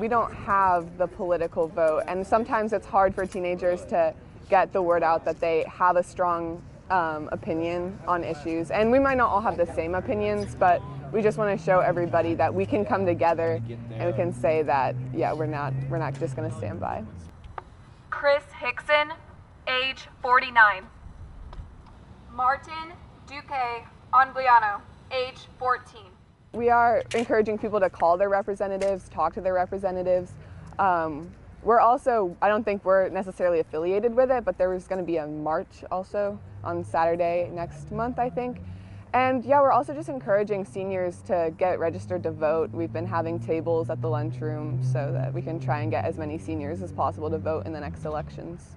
we don't have the political vote, and sometimes it's hard for teenagers to get the word out that they have a strong opinion on issues. And we might not all have the same opinions, but we just want to show everybody that we can come together and we can say that, yeah, we're not just going to stand by. Chris Hickson, age 49. Martin Duque Angliano, age 14. We are encouraging people to call their representatives, talk to their representatives. We're also, I don't think we're necessarily affiliated with it, but there was going to be a march also on Saturday next month, I think. And yeah, we're also just encouraging seniors to get registered to vote. We've been having tables at the lunchroom so that we can try and get as many seniors as possible to vote in the next elections.